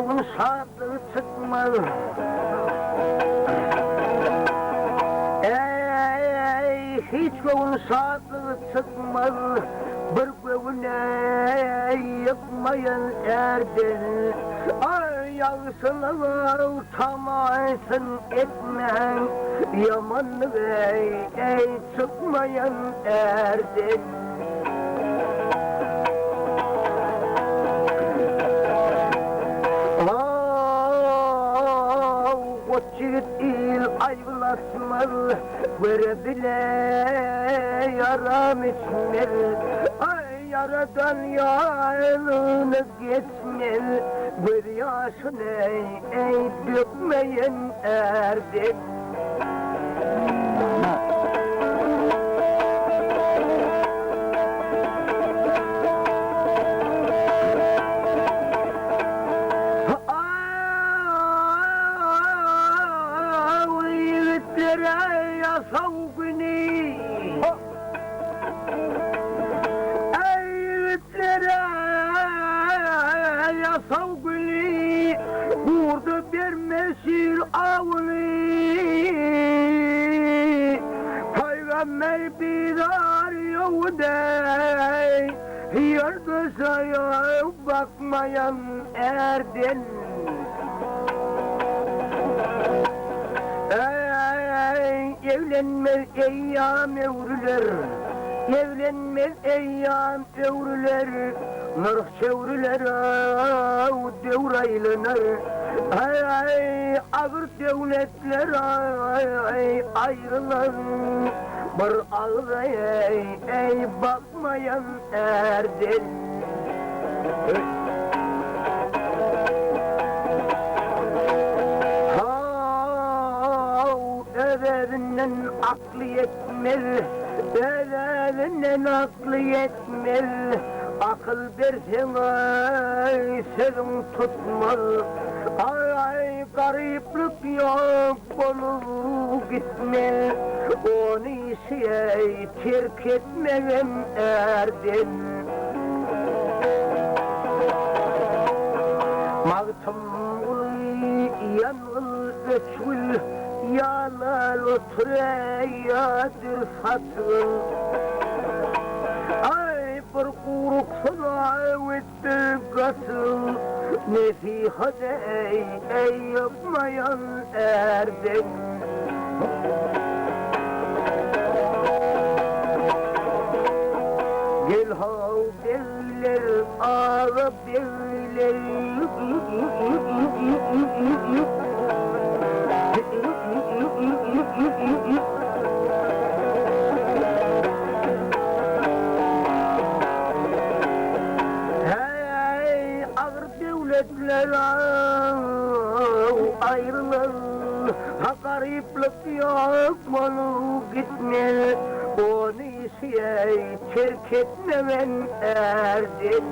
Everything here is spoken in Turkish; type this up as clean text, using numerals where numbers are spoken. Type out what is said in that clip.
çoğun şadlığı çıkmaz. Hiç çoğun şadlığı çıkmaz. Bir göğüne yıkmayan erdin. Yağsını utamasın etmen. Yamanlığı çıkmayan erdin. Yigit il ayılasmaz, göre bile yaram içmez. Ay yaradan yarını geçmez, bir yaşını dökmeyen erdek. Savguli vurdu bir mesir avni. Peygamber bir arıyor dey, yardısaya bakmayan erden. Evlenmez eyyam evrüler, evlenmez eyyam evrüler. Nırh çevriler devraylanır. Ağır devletler ayrılır. Bir ağır bakmayan erden. Erevinden aklı yetmez, erevinden aklı yetmez. Akıl versene sözün tutmaz. Ay gariplik yok bunu gitme. Onu terk etmem erdin. Mağtumul yanıl öçül, yanar otureyadır fatıl. Bir kuruk sadavettir gasıl, nesihade yapmayan erdek. Gel hav devler, ağab devler. Ayrılır, gariplik yok bunu gitme. Onu terk etmemen erdin.